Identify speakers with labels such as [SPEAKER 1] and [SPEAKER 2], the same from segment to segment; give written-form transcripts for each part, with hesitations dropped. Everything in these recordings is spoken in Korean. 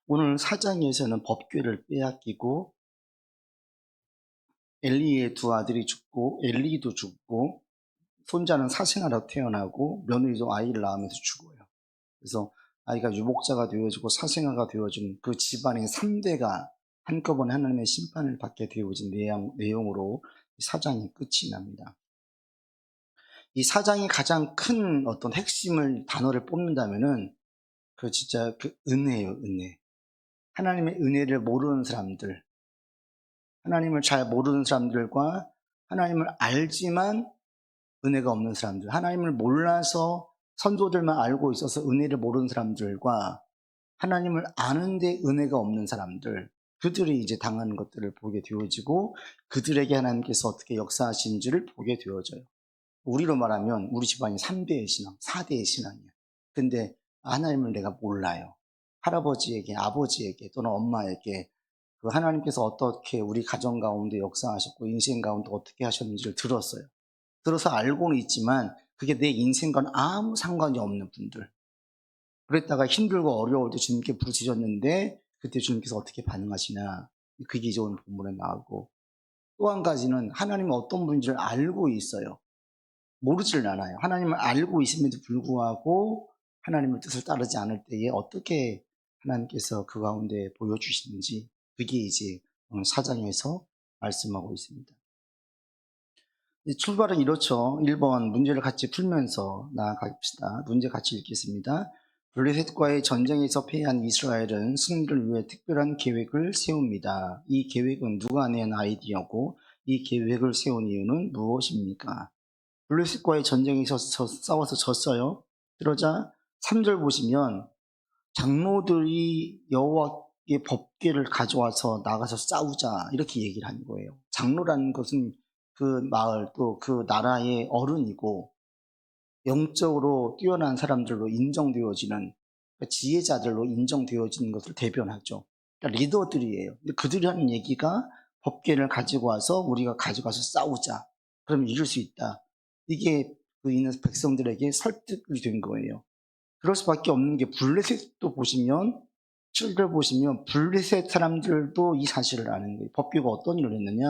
[SPEAKER 1] 오늘 4장에서는 법궤를 빼앗기고 엘리의 두 아들이 죽고 엘리도 죽고 손자는 사생아로 태어나고 며느리도 아이를 낳으면서 죽어요. 그래서 아이가 유복자가 되어지고 사생아가 되어진 그 집안의 3대가 한꺼번에 하나님의 심판을 받게 되어진 내용으로 4장이 끝이 납니다. 이 4장이 가장 큰 어떤 핵심을 단어를 뽑는다면은 진짜 은혜예요, 은혜. 하나님의 은혜를 모르는 사람들, 하나님을 잘 모르는 사람들과 하나님을 알지만 은혜가 없는 사람들, 하나님을 몰라서 선조들만 알고 있어서 은혜를 모르는 사람들과 하나님을 아는데 은혜가 없는 사람들, 그들이 이제 당하는 것들을 보게 되어지고 그들에게 하나님께서 어떻게 역사하신지를 보게 되어져요. 우리로 말하면 우리 집안이 3대의 신앙, 4대의 신앙이에요. 근데 하나님을 내가 몰라요. 할아버지에게, 아버지에게 또는 엄마에게 그 하나님께서 어떻게 우리 가정 가운데 역사하셨고 인생 가운데 어떻게 하셨는지를 들었어요. 들어서 알고는 있지만 그게 내 인생과는 아무 상관이 없는 분들, 그랬다가 힘들고 어려울 때 주님께 부르짖었는데 그때 주님께서 어떻게 반응하시나, 그게 이제 오늘 본문에 나오고, 또 한 가지는 하나님은 어떤 분인지를 알고 있어요. 모르지를 않아요. 하나님을 알고 있음에도 불구하고 하나님의 뜻을 따르지 않을 때에 어떻게 하나님께서 그 가운데 보여주시는지, 그게 이제 오늘 4장에서 말씀하고 있습니다. 출발은 이렇죠. 1번 문제를 같이 풀면서 나아갑시다. 문제 같이 읽겠습니다. 블레셋과의 전쟁에서 패한 이스라엘은 승리를 위해 특별한 계획을 세웁니다. 이 계획은 누가 낸 아이디어고 이 계획을 세운 이유는 무엇입니까? 블레셋과의 전쟁에서 싸워서 졌어요. 그러자 3절 보시면 장로들이 여호와의 법궤를 가져와서 나가서 싸우자 이렇게 얘기를 하는 거예요. 장로라는 것은 그 마을 또 그 나라의 어른이고 영적으로 뛰어난 사람들로 인정되어지는, 그러니까 지혜자들로 인정되어지는 것을 대변하죠. 그러니까 리더들이에요. 근데 그들이 하는 얘기가 법궤를 가지고 와서 우리가 가져가서 싸우자. 그러면 이길 수 있다. 이게 그 있는 백성들에게 설득이 된 거예요. 그럴 수밖에 없는 게 블레셋도 보시면 7절 보시면 블레셋 사람들도 이 사실을 아는 거예요. 법궤가 어떤 일을 했느냐,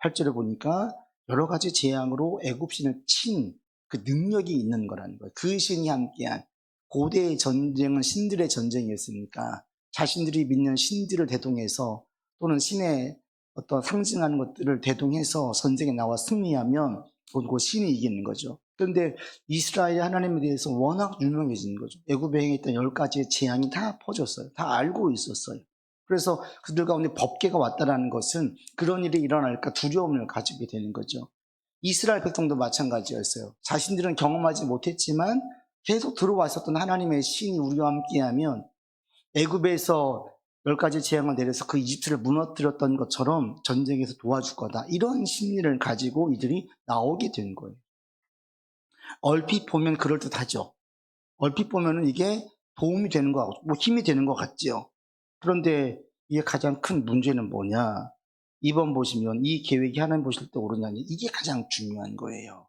[SPEAKER 1] 8절에 보니까 여러 가지 재앙으로 애굽 신을 친 그 능력이 있는 거라는 거예요. 그 신이 함께한, 고대의 전쟁은 신들의 전쟁이었으니까 자신들이 믿는 신들을 대동해서 또는 신의 어떤 상징하는 것들을 대동해서 전쟁에 나와 승리하면 그 신이 이기는 거죠. 그런데 이스라엘 하나님에 대해서 워낙 유명해진 거죠. 애굽에 행했던 10가지의 재앙이 다 퍼졌어요. 다 알고 있었어요. 그래서 그들 가운데 법궤가 왔다라는 것은 그런 일이 일어날까 두려움을 가지게 되는 거죠. 이스라엘 백성도 마찬가지였어요. 자신들은 경험하지 못했지만 계속 들어왔었던 하나님의 신이 우리와 함께하면 애굽에서 10가지 재앙을 내려서 그 이집트를 무너뜨렸던 것처럼 전쟁에서 도와줄 거다, 이런 심리를 가지고 이들이 나오게 된 거예요. 얼핏 보면 그럴듯하죠. 얼핏 보면 이게 도움이 되는 것 같고 힘이 되는 것 같죠. 그런데 이게 가장 큰 문제는 뭐냐, 2번 보시면 이 계획이 하나님 보실 때 옳으냐니, 이게 가장 중요한 거예요.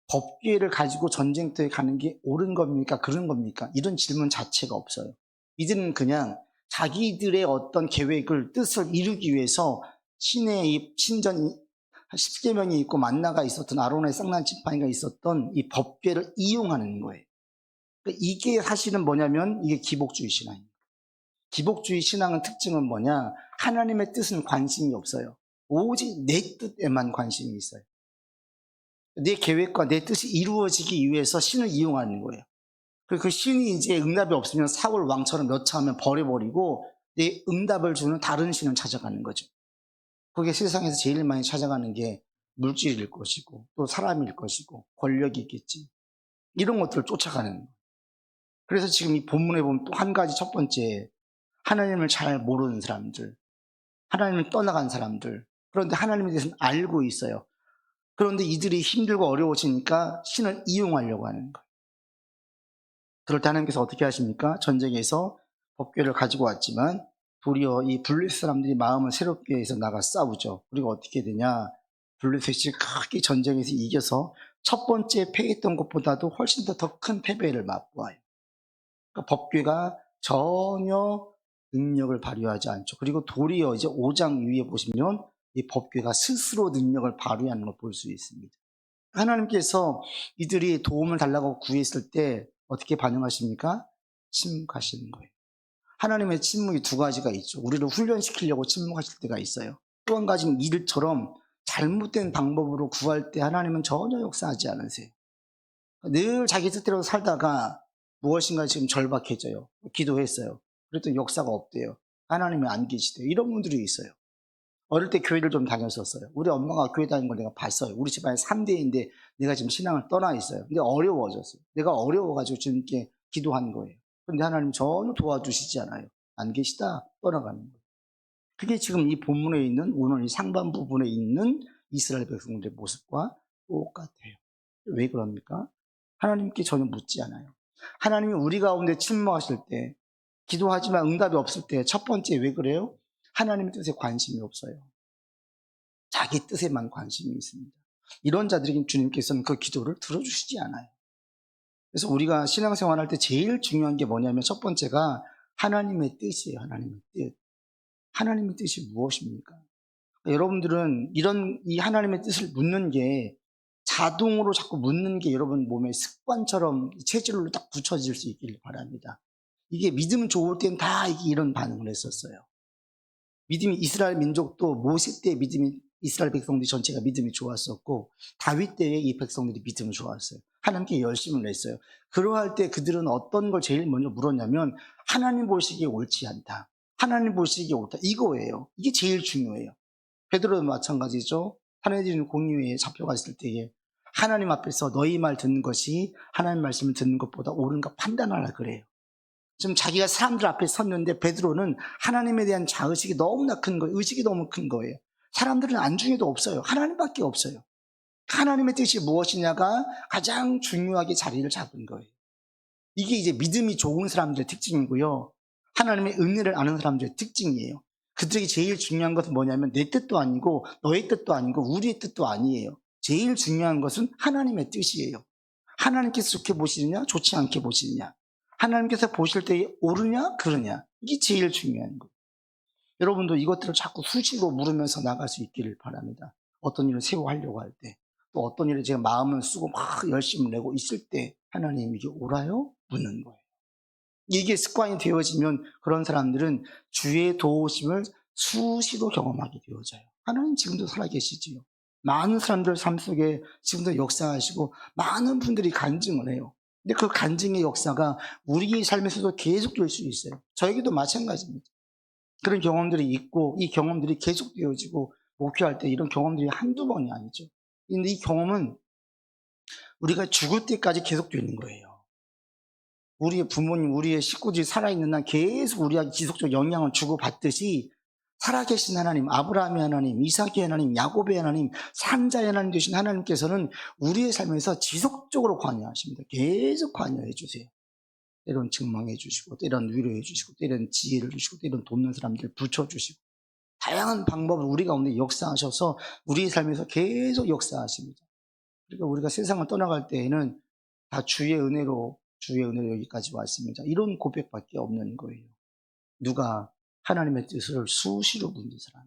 [SPEAKER 1] 법궤를 가지고 전쟁터에 가는 게 옳은 겁니까? 그런 겁니까? 이런 질문 자체가 없어요. 이들은 그냥 자기들의 어떤 계획을, 뜻을 이루기 위해서 신의 이 신전 10계명이 있고 만나가 있었던 아론의 쌍난 지팡이가 있었던 이 법궤를 이용하는 거예요. 이게 사실은 뭐냐면 이게 기복주의 신앙입니다. 기복주의 신앙의 특징은 뭐냐, 하나님의 뜻은 관심이 없어요. 오직 내 뜻에만 관심이 있어요. 내 계획과 내 뜻이 이루어지기 위해서 신을 이용하는 거예요. 그 신이 이제 응답이 없으면 사울 왕처럼 몇 차 하면 버려버리고 내 응답을 주는 다른 신을 찾아가는 거죠. 그게 세상에서 제일 많이 찾아가는 게 물질일 것이고 또 사람일 것이고 권력이 있겠지, 이런 것들을 쫓아가는 거예요. 그래서 지금 이 본문에 보면 또 한 가지, 첫 번째, 하나님을 잘 모르는 사람들, 하나님을 떠나간 사람들, 그런데 하나님에 대해서는 알고 있어요. 그런데 이들이 힘들고 어려워지니까 신을 이용하려고 하는 거예요. 그럴 때 하나님께서 어떻게 하십니까? 전쟁에서 법궤를 가지고 왔지만 도리어 이 블레셋 사람들이 마음을 새롭게 해서 나가 싸우죠. 그리고 어떻게 되냐, 블레셋이 크게 전쟁에서 이겨서 첫 번째 패했던 것보다도 훨씬 더 큰 패배를 맛보아요. 그러니까 법궤가 전혀 능력을 발휘하지 않죠. 그리고 도리어 이제 5장 위에 보시면 이 법궤가 스스로 능력을 발휘하는 걸 볼 수 있습니다. 하나님께서 이들이 도움을 달라고 구했을 때 어떻게 반응하십니까? 침묵하시는 거예요. 하나님의 침묵이 두 가지가 있죠. 우리를 훈련시키려고 침묵하실 때가 있어요. 또 한 가지는 이들처럼 잘못된 방법으로 구할 때 하나님은 전혀 역사하지 않으세요. 늘 자기 뜻대로 살다가 무엇인가 지금 절박해져요. 기도했어요. 그랬더니 역사가 없대요. 하나님이 안 계시대요. 이런 분들이 있어요. 어릴 때 교회를 좀 다녔었어요. 우리 엄마가 교회 다니는 걸 내가 봤어요. 우리 집안에 3대인데 내가 지금 신앙을 떠나 있어요. 근데 어려워졌어요. 내가 어려워가지고 지금 이렇게 기도한 거예요. 근데 하나님 전혀 도와주시지 않아요. 안 계시다 떠나가는 거예요. 그게 지금 이 본문에 있는 오늘 이 상반 부분에 있는 이스라엘 백성들의 모습과 똑같아요. 왜 그럽니까? 하나님께 전혀 묻지 않아요. 하나님이 우리 가운데 침묵하실 때, 기도하지만 응답이 없을 때 첫 번째 왜 그래요? 하나님의 뜻에 관심이 없어요. 자기 뜻에만 관심이 있습니다. 이런 자들에게 주님께서는 그 기도를 들어주시지 않아요. 그래서 우리가 신앙생활할 때 제일 중요한 게 뭐냐면 첫 번째가 하나님의 뜻이에요. 하나님의 뜻. 하나님의 뜻이 무엇입니까? 여러분들은 이 하나님의 뜻을 묻는 게 자동으로 자꾸 묻는 게 여러분 몸에 습관처럼 체질로 딱 붙여질 수 있기를 바랍니다. 이게 믿음 좋을 땐 다 이런 반응을 했었어요. 믿음이 이스라엘 민족도 모세 때 믿음이 이스라엘 백성들이 전체가 믿음이 좋았었고 다윗 때에 이 백성들이 믿음이 좋았어요. 하나님께 열심을 냈어요. 그러할 때 그들은 어떤 걸 제일 먼저 물었냐면 하나님 보시기에 옳지 않다. 하나님 보시기에 옳다. 이거예요. 이게 제일 중요해요. 베드로도 마찬가지죠. 사내들인 공의회에 잡혀갔을 때에 하나님 앞에서 너희 말 듣는 것이 하나님 말씀을 듣는 것보다 옳은가 판단하라 그래요. 지금 자기가 사람들 앞에 섰는데 베드로는 하나님에 대한 자의식이 너무나 큰 거예요. 의식이 너무 큰 거예요. 사람들은 안중에도 없어요. 하나님밖에 없어요. 하나님의 뜻이 무엇이냐가 가장 중요하게 자리를 잡은 거예요. 이게 이제 믿음이 좋은 사람들의 특징이고요. 하나님의 은혜를 아는 사람들의 특징이에요. 그들에게 제일 중요한 것은 뭐냐면 내 뜻도 아니고 너의 뜻도 아니고 우리의 뜻도 아니에요. 제일 중요한 것은 하나님의 뜻이에요. 하나님께서 좋게 보시느냐 좋지 않게 보시느냐, 하나님께서 보실 때 옳으냐 그르냐, 이게 제일 중요한 거예요. 여러분도 이것들을 자꾸 수시로 물으면서 나갈 수 있기를 바랍니다. 어떤 일을 새로 하려고 할 때, 또 어떤 일을 제가 마음을 쓰고 막 열심을 내고 있을 때 하나님 이게 옳아요? 묻는 거예요. 이게 습관이 되어지면 그런 사람들은 주의 도우심을 수시로 경험하게 되어져요. 하나님 지금도 살아계시지요. 많은 사람들 삶 속에 지금도 역사하시고 많은 분들이 간증을 해요. 근데 그 간증의 역사가 우리의 삶에서도 계속될 수 있어요. 저에게도 마찬가지입니다. 그런 경험들이 있고 이 경험들이 계속되어지고 목회할 때 이런 경험들이 한두 번이 아니죠. 근데 이 경험은 우리가 죽을 때까지 계속되는 거예요. 우리의 부모님, 우리의 식구들이 살아있는 날 계속 우리에게 지속적 영향을 주고받듯이 살아계신 하나님, 아브라함의 하나님, 이삭의 하나님, 야곱의 하나님, 산자의 하나님 되신 하나님께서는 우리의 삶에서 지속적으로 관여하십니다. 계속 관여해 주세요. 때론 증망해 주시고, 때론 위로해 주시고, 때론 지혜를 주시고, 때론 돕는 사람들을 붙여주시고, 다양한 방법으로 우리 가운데 역사하셔서 우리의 삶에서 계속 역사하십니다. 그러니까 우리가 세상을 떠나갈 때에는 다 주의 은혜로 여기까지 왔습니다. 이런 고백밖에 없는 거예요. 누가 하나님의 뜻을 수시로 묻는 사람.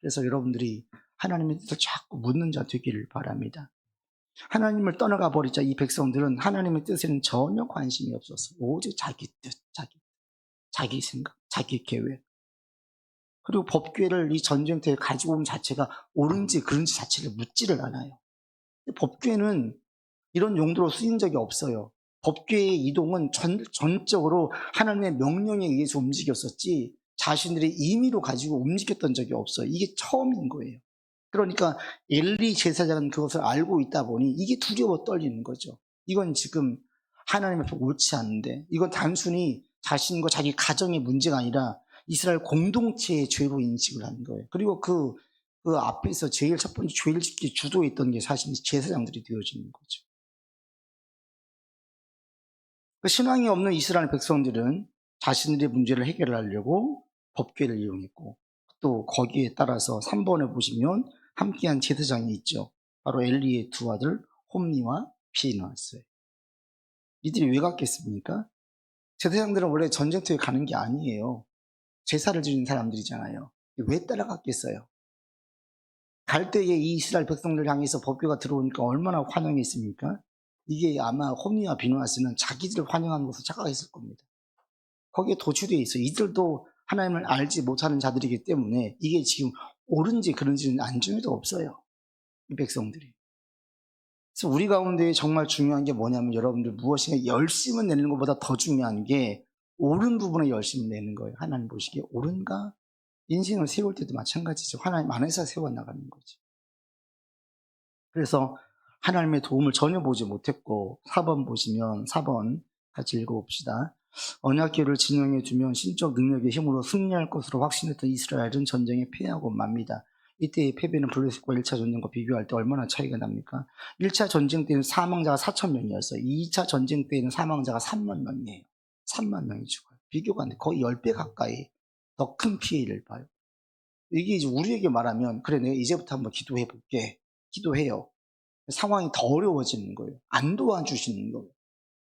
[SPEAKER 1] 그래서 여러분들이 하나님의 뜻을 자꾸 묻는 자 되기를 바랍니다. 하나님을 떠나가 버리자 이 백성들은 하나님의 뜻에는 전혀 관심이 없었어요. 오직 자기 뜻, 자기 생각, 자기 계획. 그리고 법궤를 이 전쟁터에 가지고 온 자체가 옳은지 그른지 자체를 묻지를 않아요. 법궤는 이런 용도로 쓰인 적이 없어요. 법궤의 이동은 전적으로 하나님의 명령에 의해서 움직였었지 자신들의 임의로 가지고 움직였던 적이 없어요. 이게 처음인 거예요. 그러니까 엘리 제사장은 그것을 알고 있다 보니 이게 두려워 떨리는 거죠. 이건 지금 하나님 앞에 옳지 않은데, 이건 단순히 자신과 자기 가정의 문제가 아니라 이스라엘 공동체의 죄로 인식을 하는 거예요. 그리고 그 앞에서 제일 첫 번째 죄를 짓기 주도했던 게 사실 제사장들이 되어지는 거죠. 그 신앙이 없는 이스라엘 백성들은 자신들의 문제를 해결하려고 법궤를 이용했고, 또 거기에 따라서 3번에 보시면 함께한 제사장이 있죠. 바로 엘리의 두 아들 홈니와 피느하스예요. 이들이 왜 갔겠습니까? 제사장들은 원래 전쟁터에 가는 게 아니에요. 제사를 지는 사람들이잖아요. 왜 따라갔겠어요? 갈 때에 이 이스라엘 백성들 향해서 법궤가 들어오니까 얼마나 환영했습니까? 이게 아마 홈리와 비누아스는 자기들을 환영하는 것으로 착각했을 겁니다. 거기에 도취되어 있어요. 이들도 하나님을 알지 못하는 자들이기 때문에 이게 지금 옳은지 그른지는 안중에도 없어요. 이 백성들이. 그래서 우리 가운데 정말 중요한 게 뭐냐면 여러분들 무엇인가 열심을 내는 것보다 더 중요한 게 옳은 부분에 열심을 내는 거예요. 하나님 보시기에 옳은가? 인생을 세울 때도 마찬가지죠. 하나님 안에서 세워나가는 거지. 그래서 하나님의 도움을 전혀 보지 못했고 4번 보시면 4번 같이 읽어봅시다. 언약궤를 진영에 두면 신적 능력의 힘으로 승리할 것으로 확신했던 이스라엘은 전쟁에 패하고 맙니다. 이때의 패배는 블레셋과 1차 전쟁과 비교할 때 얼마나 차이가 납니까? 1차 전쟁 때는 사망자가 4천 명이었어요. 2차 전쟁 때는 사망자가 3만 명이에요. 3만 명이 죽어요. 비교가 안 돼. 거의 10배 가까이 더 큰 피해를 봐요. 이게 이제 우리에게 말하면 그래 내가 이제부터 한번 기도해 볼게. 기도해요. 상황이 더 어려워지는 거예요. 안 도와주시는 거예요.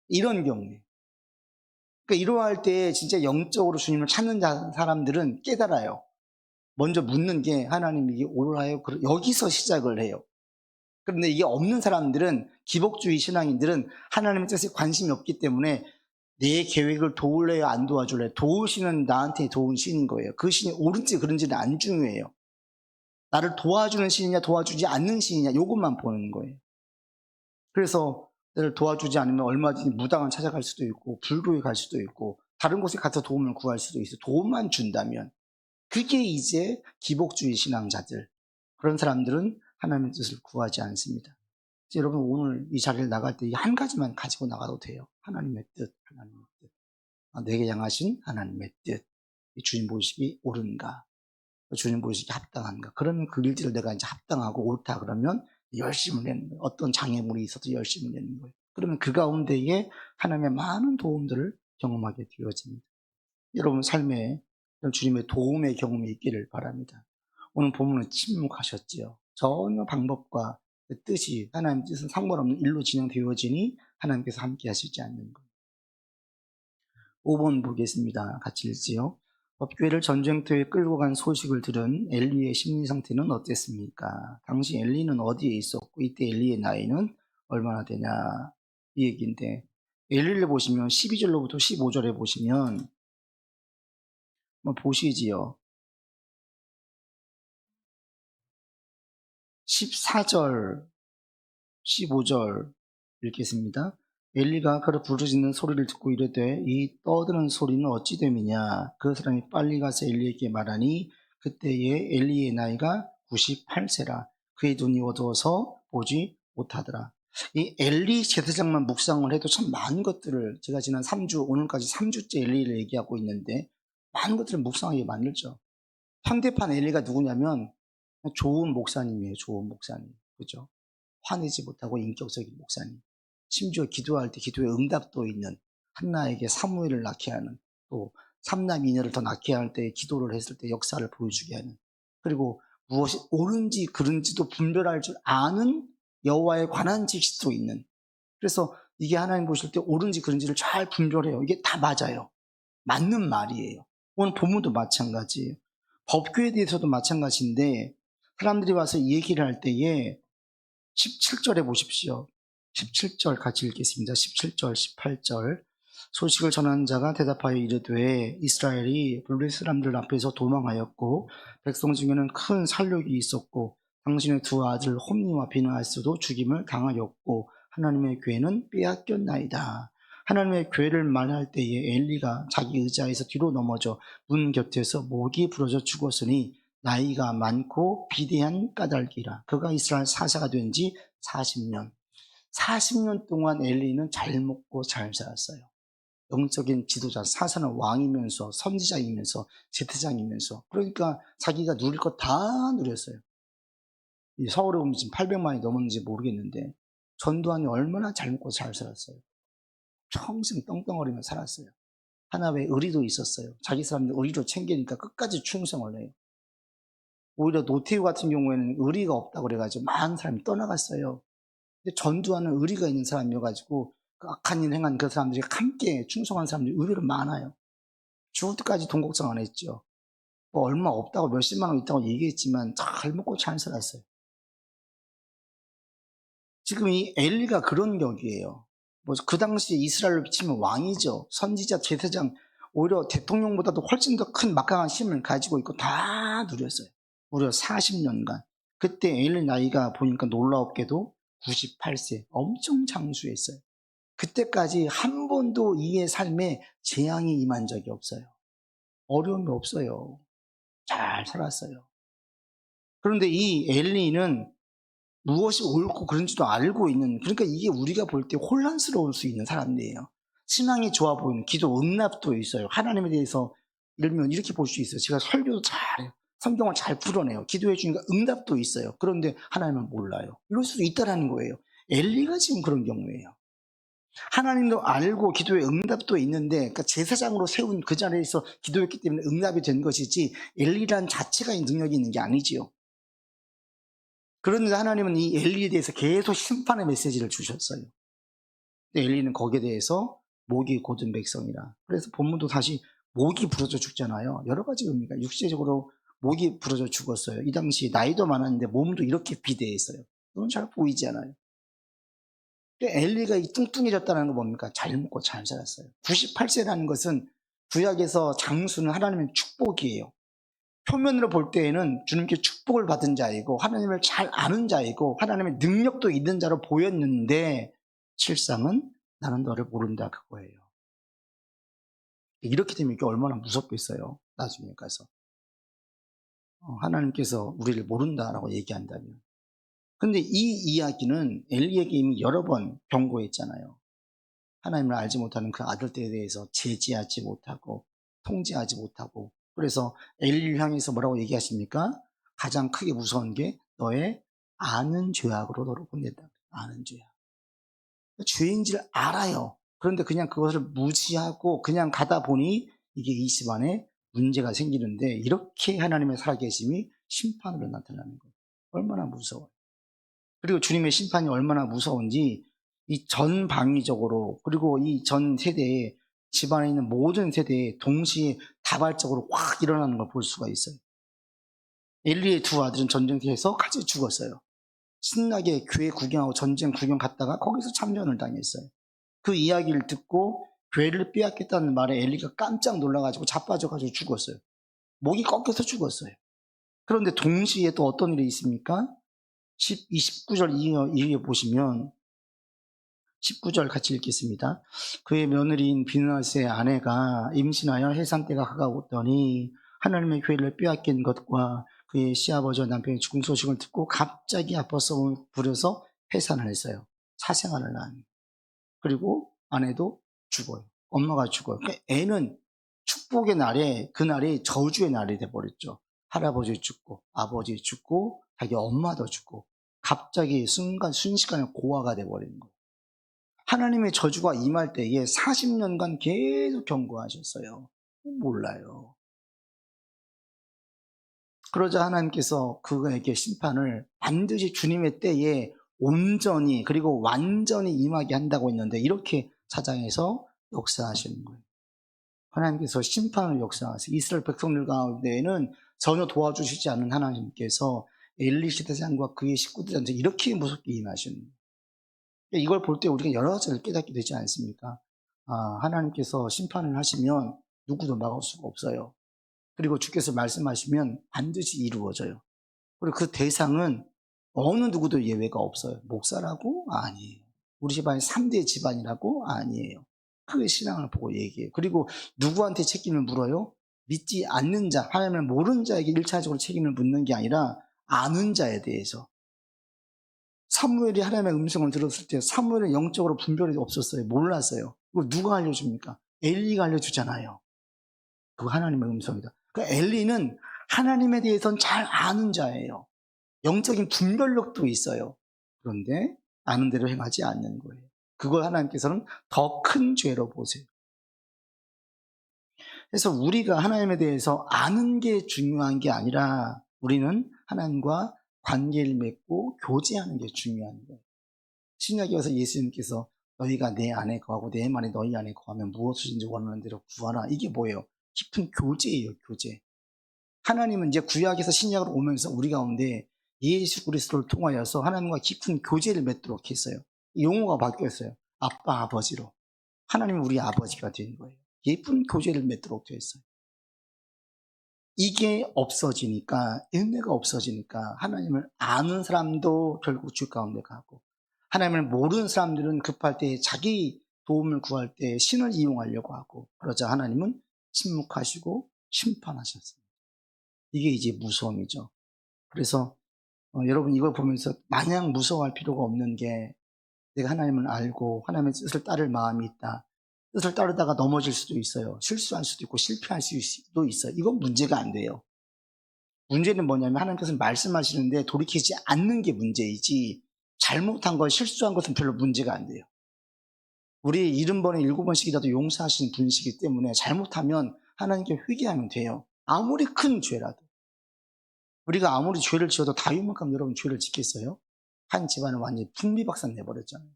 [SPEAKER 1] 이런 경우에. 그러니까 이러할 때 진짜 영적으로 주님을 찾는 사람들은 깨달아요. 먼저 묻는 게 하나님 이게 옳아요? 여기서 시작을 해요. 그런데 이게 없는 사람들은 기복주의 신앙인들은 하나님의 뜻에 관심이 없기 때문에 내 계획을 도울래요? 안 도와줄래요? 도우시는 나한테 도운 신인 거예요. 그 신이 옳은지 그른지는 안 중요해요. 나를 도와주는 신이냐 도와주지 않는 신이냐 이것만 보는 거예요. 그래서 나를 도와주지 않으면 얼마든지 무당을 찾아갈 수도 있고 불교에 갈 수도 있고 다른 곳에 가서 도움을 구할 수도 있어요. 도움만 준다면. 그게 이제 기복주의 신앙자들. 그런 사람들은 하나님의 뜻을 구하지 않습니다. 여러분 오늘 이 자리를 나갈 때 한 가지만 가지고 나가도 돼요. 하나님의 뜻, 하나님의 뜻. 내게 향하신 하나님의 뜻. 주님 보시기 옳은가? 주님 보시기 합당한가? 그러면 그 일들을 내가 이제 합당하고 옳다 그러면 열심을 내는 거예요. 어떤 장애물이 있어도 열심을 내는 거예요. 그러면 그 가운데에 하나님의 많은 도움들을 경험하게 되어집니다. 여러분 삶에 주님의 도움의 경험이 있기를 바랍니다. 오늘 본문은 침묵하셨지요. 전혀 방법과 그 뜻이 하나님의 뜻은 상관없는 일로 진행되어지니 하나님께서 함께 하시지 않는 것. 5번 보겠습니다. 같이 읽지요. 법궤를 전쟁터에 끌고 간 소식을 들은 엘리의 심리 상태는 어땠습니까? 당시 엘리는 어디에 있었고 이때 엘리의 나이는 얼마나 되냐 이 얘기인데 엘리를 보시면 12절로부터 15절에 보시면 보시지요. 14절 15절 읽겠습니다. 엘리가 그를 부르짖는 소리를 듣고 이르되 이 떠드는 소리는 어찌 됨이냐. 그 사람이 빨리 가서 엘리에게 말하니 그때에 엘리의 나이가 98세라. 그의 눈이 어두워서 보지 못하더라. 이 엘리 제사장만 묵상을 해도 참 많은 것들을 제가 지난 3주 오늘까지 3주째 엘리를 얘기하고 있는데 많은 것들을 묵상하게 만들죠. 현대판 엘리가 누구냐면 좋은 목사님이에요. 좋은 목사님. 그죠? 화내지 못하고 인격적인 목사님. 심지어 기도할 때 기도에 응답도 있는 한나에게 사무엘을 낳게 하는 또 삼남 이녀를 더 낳게 할 때 기도를 했을 때 역사를 보여주게 하는 그리고 무엇이 옳은지 그른지도 분별할 줄 아는 여호와에 관한 지식도 있는 그래서 이게 하나님 보실 때 옳은지 그른지를 잘 분별해요. 이게 다 맞아요. 맞는 말이에요. 오늘 본문도 마찬가지예요. 법규에 대해서도 마찬가지인데 사람들이 와서 얘기를 할 때에 17절에 보십시오. 17절 같이 읽겠습니다. 17절, 18절. 소식을 전하는 자가 대답하여 이르되 이스라엘이 블레셋 사람들 앞에서 도망하였고 백성 중에는 큰 살육이 있었고 당신의 두 아들 홈니와 비느하스도 죽임을 당하였고 하나님의 궤는 빼앗겼나이다. 하나님의 궤를 말할 때에 엘리가 자기 의자에서 뒤로 넘어져 문 곁에서 목이 부러져 죽었으니 나이가 많고 비대한 까닭이라. 그가 이스라엘 사사가 된 지 40년. 40년 동안 엘리는 잘 먹고 잘 살았어요. 영적인 지도자, 사사는 왕이면서 선지자이면서 제사장이면서 그러니까 자기가 누릴 것 다 누렸어요. 서울에 오면 지금 800만이 넘었는지 모르겠는데 전두환이 얼마나 잘 먹고 잘 살았어요. 평생 떵떵거리며 살았어요. 하나의 의리도 있었어요. 자기 사람들 의리로 챙기니까 끝까지 충성을 해요. 오히려 노태우 같은 경우에는 의리가 없다고 그래가지고 많은 사람이 떠나갔어요. 근데 전두환은 의리가 있는 사람이어가지고 그 악한 일 행한 그 사람들이 함께 충성한 사람들이 의외로 많아요. 죽을 때까지 돈 걱정 안 했죠. 뭐 얼마 없다고 몇십만 원 있다고 얘기했지만 잘 먹고 잘 살았어요. 지금 이 엘리가 그런 격이에요. 뭐 그 당시에 이스라엘로 비치면 왕이죠. 선지자, 제사장, 오히려 대통령보다도 훨씬 더 큰 막강한 힘을 가지고 있고 다 누렸어요. 무려 40년간. 그때 엘리 나이가 보니까 놀랍게도 98세. 엄청 장수했어요. 그때까지 한 번도 이의 삶에 재앙이 임한 적이 없어요. 어려움이 없어요. 잘 살았어요. 그런데 이 엘리는 무엇이 옳고 그른지도 알고 있는, 그러니까 이게 우리가 볼 때 혼란스러울 수 있는 사람들이에요. 신앙이 좋아 보이는, 기도 응답도 있어요. 하나님에 대해서 예를 들면 이렇게 볼 수 있어요. 제가 설교도 잘해요. 성경을 잘 풀어내요. 기도해 주니까 응답도 있어요. 그런데 하나님은 몰라요. 이럴 수도 있다라는 거예요. 엘리가 지금 그런 경우예요. 하나님도 알고 기도에 응답도 있는데, 그러니까 제사장으로 세운 그 자리에서 기도했기 때문에 응답이 된 것이지 엘리란 자체가 능력이 있는 게 아니지요. 그런데 하나님은 이 엘리에 대해서 계속 심판의 메시지를 주셨어요. 근데 엘리는 거기에 대해서 목이 곧은 백성이라. 그래서 본문도 다시 목이 부러져 죽잖아요. 여러 가지 의미가, 육체적으로 목이 부러져 죽었어요. 이 당시 나이도 많았는데 몸도 이렇게 비대했어요. 그건 잘 보이지 않아요. 엘리가 이 뚱뚱해졌다는 건 뭡니까? 잘 먹고 잘 살았어요. 98세라는 것은 구약에서 장수는 하나님의 축복이에요. 표면으로 볼 때에는 주님께 축복을 받은 자이고 하나님을 잘 아는 자이고 하나님의 능력도 있는 자로 보였는데, 실상은 나는 너를 모른다 그거예요. 이렇게 되면 이게 얼마나 무섭겠어요. 나중에 가서 하나님께서 우리를 모른다라고 얘기한다면. 근데 이 이야기는 엘리에게 이미 여러 번 경고했잖아요. 하나님을 알지 못하는 그 아들들에 대해서 제지하지 못하고 통제하지 못하고. 그래서 엘리를 향해서 뭐라고 얘기하십니까? 가장 크게 무서운 게 너의 아는 죄악으로 너를 보낸다. 아는 죄악. 죄인지를 알아요. 그런데 그냥 그것을 무시하고 그냥 가다 보니 이게 이 집안에 문제가 생기는데, 이렇게 하나님의 살아계심이 심판으로 나타나는 거예요. 얼마나 무서워요. 그리고 주님의 심판이 얼마나 무서운지 이 전방위적으로, 그리고 이 전 세대에, 집안에 있는 모든 세대에 동시에 다발적으로 확 일어나는 걸 볼 수가 있어요. 엘리의 두 아들은 전쟁터에서 같이 죽었어요. 신나게 교회 구경하고 전쟁 구경 갔다가 거기서 참전을 당했어요. 그 이야기를 듣고 교회를 빼앗겠다는 말에 엘리가 깜짝 놀라가지고 자빠져가지고 죽었어요. 목이 꺾여서 죽었어요. 그런데 동시에 또 어떤 일이 있습니까? 19절 이후에 보시면, 19절 같이 읽겠습니다. 그의 며느리인 비느하스의 아내가 임신하여 해산 때가 가까웠더니 하나님의 교회를 빼앗긴 것과 그의 시아버지와 남편의 죽은 소식을 듣고 갑자기 아파서 부려서 해산을 했어요. 사생활을 난. 그리고 아내도 죽어요. 엄마가 죽어요. 그러니까 애는 축복의 날에, 그날이 저주의 날이 돼버렸죠. 할아버지 죽고 아버지 죽고 자기 엄마도 죽고 갑자기 순식간에 고아가 돼버리는 거예요. 하나님의 저주가 임할 때에 40년간 계속 경고하셨어요. 몰라요. 그러자 하나님께서 그에게 심판을 반드시 주님의 때에 온전히 그리고 완전히 임하게 한다고 했는데, 이렇게 사장에서 역사하시는 거예요. 하나님께서 심판을 역사하세요. 이스라엘 백성들 가운데에는 전혀 도와주시지 않는 하나님께서 엘리 시대장과 그의 식구들한테 이렇게 무섭게 임하시는 거예요. 이걸 볼 때 우리가 여러 가지를 깨닫게 되지 않습니까? 하나님께서 심판을 하시면 누구도 막을 수가 없어요. 그리고 주께서 말씀하시면 반드시 이루어져요. 그리고 그 대상은 어느 누구도 예외가 없어요. 목사라고? 아니에요. 우리 집안이 3대 집안이라고? 아니에요. 그 신앙을 보고 얘기해요. 그리고 누구한테 책임을 물어요? 믿지 않는 자, 하나님을 모르는 자에게 1차적으로 책임을 묻는 게 아니라 아는 자에 대해서. 사무엘이 하나님의 음성을 들었을 때 사무엘은 영적으로 분별이 없었어요. 몰랐어요. 그걸 누가 알려줍니까? 엘리가 알려주잖아요. 그거 하나님의 음성이다. 그러니까 엘리는 하나님에 대해서는 잘 아는 자예요. 영적인 분별력도 있어요. 그런데 아는 대로 행하지 않는 거예요. 그걸 하나님께서는 더 큰 죄로 보세요. 그래서 우리가 하나님에 대해서 아는 게 중요한 게 아니라 우리는 하나님과 관계를 맺고 교제하는 게 중요한 거예요. 신약에 와서 예수님께서 너희가 내 안에 거하고 내 말이 너희 안에 거하면 무엇이든지 원하는 대로 구하라. 이게 뭐예요? 깊은 교제예요, 교제. 하나님은 이제 구약에서 신약으로 오면서 우리 가운데 예수 그리스도를 통하여서 하나님과 깊은 교제를 맺도록 했어요. 용어가 바뀌었어요. 아빠, 아버지로. 하나님은 우리 아버지가 된 거예요. 예쁜 교제를 맺도록 되었어요. 이게 없어지니까, 은혜가 없어지니까 하나님을 아는 사람도 결국 주 가운데 가고, 하나님을 모르는 사람들은 급할 때 자기 도움을 구할 때 신을 이용하려고 하고, 그러자 하나님은 침묵하시고 심판하셨습니다. 이게 이제 무서움이죠. 그래서 여러분 이걸 보면서 마냥 무서워할 필요가 없는 게, 내가 하나님을 알고 하나님의 뜻을 따를 마음이 있다. 뜻을 따르다가 넘어질 수도 있어요. 실수할 수도 있고 실패할 수도 있어요. 이건 문제가 안 돼요. 문제는 뭐냐면 하나님께서 말씀하시는데 돌이키지 않는 게 문제이지, 잘못한 것, 실수한 것은 별로 문제가 안 돼요. 우리 70번에 7번씩이라도 용서하시는 분이시기 때문에 잘못하면 하나님께 회개하면 돼요. 아무리 큰 죄라도. 우리가 아무리 죄를 지어도 다윗만큼 여러분 죄를 짓겠어요? 한 집안을 완전히 풍비박산 내버렸잖아요.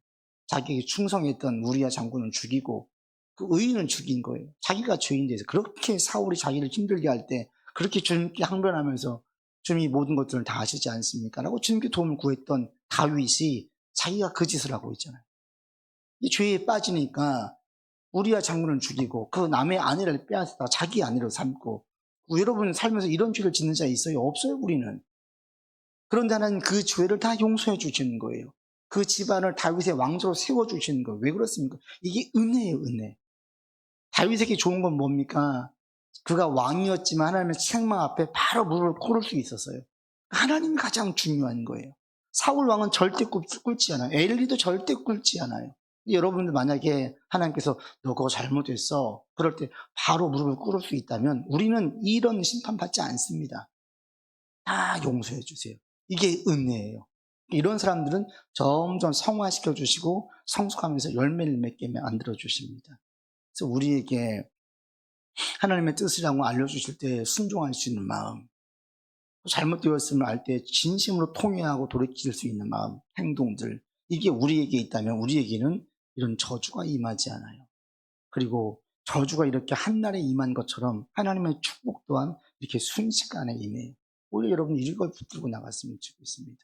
[SPEAKER 1] 자기에게 충성했던 우리야 장군을 죽이고 그 의인을 죽인 거예요. 자기가 죄인돼서 그렇게 사울이 자기를 힘들게 할 때 그렇게 주님께 항변하면서 주님이 모든 것들을 다 하시지 않습니까? 라고 주님께 도움을 구했던 다윗이 자기가 그 짓을 하고 있잖아요. 이 죄에 빠지니까 우리야 장군을 죽이고 그 남의 아내를 빼앗다가 자기 아내로 삼고, 여러분 살면서 이런 죄를 짓는 자 있어요? 없어요, 우리는. 그런데 하나님 그 죄를 다 용서해 주시는 거예요. 그 집안을 다윗의 왕조로 세워주시는 거예요. 왜 그렇습니까? 이게 은혜예요, 은혜. 다윗에게 좋은 건 뭡니까? 그가 왕이었지만 하나님의 책망 앞에 바로 무릎을 꿇을 수 있었어요. 하나님이 가장 중요한 거예요. 사울 왕은 절대 꿇지 않아요. 엘리도 절대 꿇지 않아요. 여러분들 만약에 하나님께서 너 그거 잘못했어, 그럴 때 바로 무릎을 꿇을 수 있다면 우리는 이런 심판받지 않습니다. 다 용서해 주세요. 이게 은혜예요. 이런 사람들은 점점 성화시켜 주시고 성숙하면서 열매를 맺게 만들어 주십니다. 그래서 우리에게 하나님의 뜻이라고 알려주실 때 순종할 수 있는 마음, 잘못되었음을 알 때 진심으로 통회하고 돌이킬 수 있는 마음, 행동들, 이게 우리에게 있다면 우리에게는 이런 저주가 임하지 않아요. 그리고 저주가 이렇게 한날에 임한 것처럼 하나님의 축복 또한 이렇게 순식간에 임해요. 오히려 여러분 이걸 붙들고 나갔으면 좋겠습니다.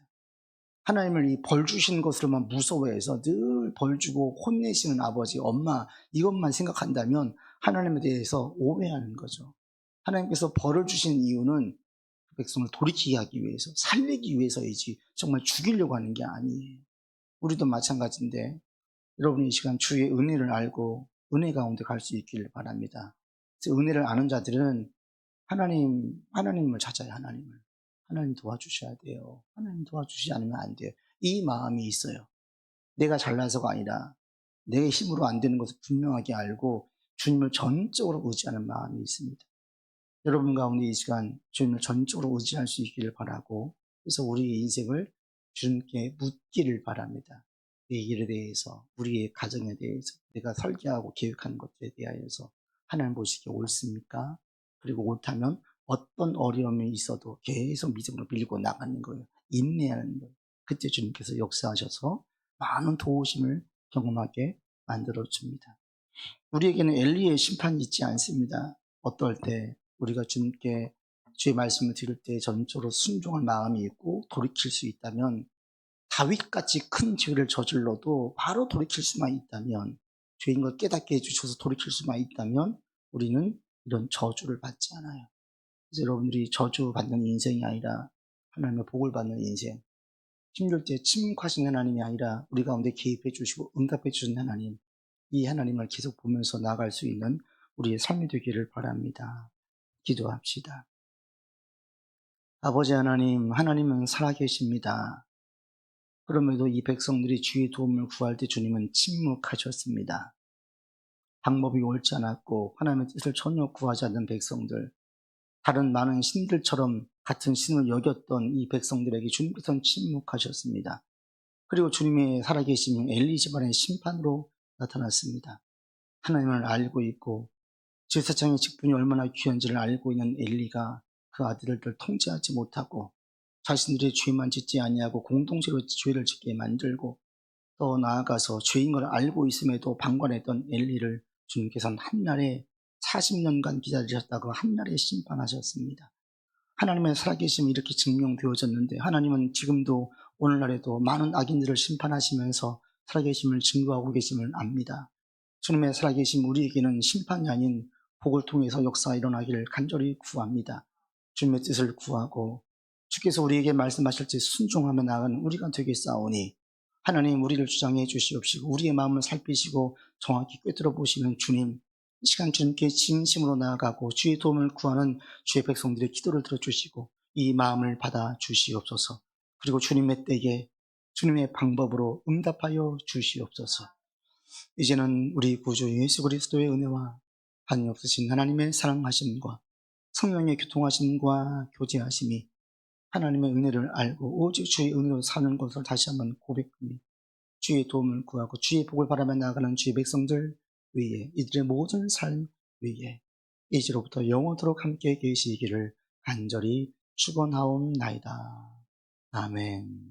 [SPEAKER 1] 하나님을 이 벌 주시는 것으로만 무서워해서 늘 벌 주고 혼내시는 아버지, 엄마, 이것만 생각한다면 하나님에 대해서 오해하는 거죠. 하나님께서 벌을 주신 이유는 백성을 돌이키게 하기 위해서, 살리기 위해서이지 정말 죽이려고 하는 게 아니에요. 우리도 마찬가지인데 여러분이 이 시간 주의 은혜를 알고 은혜 가운데 갈 수 있기를 바랍니다. 그래서 은혜를 아는 자들은 하나님을 찾아요. 하나님 도와주셔야 돼요. 하나님 도와주시지 않으면 안 돼요. 이 마음이 있어요. 내가 잘나서가 아니라 내 힘으로 안 되는 것을 분명하게 알고 주님을 전적으로 의지하는 마음이 있습니다. 여러분 가운데 이 시간 주님을 전적으로 의지할 수 있기를 바라고, 그래서 우리의 인생을 주님께 묻기를 바랍니다. 내 일에 대해서, 우리의 가정에 대해서, 내가 설계하고 계획하는 것들에 대하여서 하나님 보시기에 옳습니까? 그리고 옳다면 어떤 어려움이 있어도 계속 믿음으로 밀고 나가는 거예요. 인내하는 거예요. 그때 주님께서 역사하셔서 많은 도우심을 경험하게 만들어줍니다. 우리에게는 엘리의 심판이 있지 않습니다. 어떨 때 우리가 주님께 주의 말씀을 들을 때 전적으로 순종할 마음이 있고 돌이킬 수 있다면, 다윗같이 큰 죄를 저질러도 바로 돌이킬 수만 있다면, 죄인 걸 깨닫게 해주셔서 돌이킬 수만 있다면 우리는 이런 저주를 받지 않아요. 그래서 여러분들이 저주 받는 인생이 아니라 하나님의 복을 받는 인생, 힘들 때 침묵하신 하나님이 아니라 우리 가운데 개입해 주시고 응답해 주신 하나님, 이 하나님을 계속 보면서 나아갈 수 있는 우리의 삶이 되기를 바랍니다. 기도합시다. 아버지 하나님, 하나님은 살아계십니다. 그럼에도 이 백성들이 주의 도움을 구할 때 주님은 침묵하셨습니다. 방법이 옳지 않았고 하나님의 뜻을 전혀 구하지 않는 백성들, 다른 많은 신들처럼 같은 신을 여겼던 이 백성들에게 주님께서는 침묵하셨습니다. 그리고 주님의 살아계심은 엘리 집안의 심판으로 나타났습니다. 하나님을 알고 있고 제사장의 직분이 얼마나 귀한지를 알고 있는 엘리가 그 아들들을 통제하지 못하고 자신들의 죄만 짓지 아니하고 공동체로 죄를 짓게 만들고, 또 나아가서 죄인 걸 알고 있음에도 방관했던 엘리를 주님께서는 한날에 40년간 기다리셨다고 한날에 심판하셨습니다. 하나님의 살아계심이 이렇게 증명되어졌는데 하나님은 지금도 오늘날에도 많은 악인들을 심판하시면서 살아계심을 증거하고 계심을 압니다. 주님의 살아계심 우리에게는 심판이 아닌 복을 통해서 역사가 일어나기를 간절히 구합니다. 주님의 뜻을 구하고 주께서 우리에게 말씀하실 때 순종하며 나아가는 우리가 되겠사오니 하나님 우리를 주장해 주시옵시고 우리의 마음을 살피시고 정확히 꿰뚫어 보시는 주님, 이 시간 주님께 진심으로 나아가고 주의 도움을 구하는 주의 백성들의 기도를 들어주시고 이 마음을 받아 주시옵소서. 그리고 주님의 때에 주님의 방법으로 응답하여 주시옵소서. 이제는 우리 구주 예수 그리스도의 은혜와 한이 없으신 하나님의 사랑하심과 성령의 교통하심과 교제하심이 하나님의 은혜를 알고 오직 주의 은혜로 사는 것을 다시 한번 고백하며 주의 도움을 구하고 주의 복을 바라며 나아가는 주의 백성들 위에 이들의 모든 삶 위에 이제로부터 영원토록 함께 계시기를 간절히 축원하옵나이다. 아멘.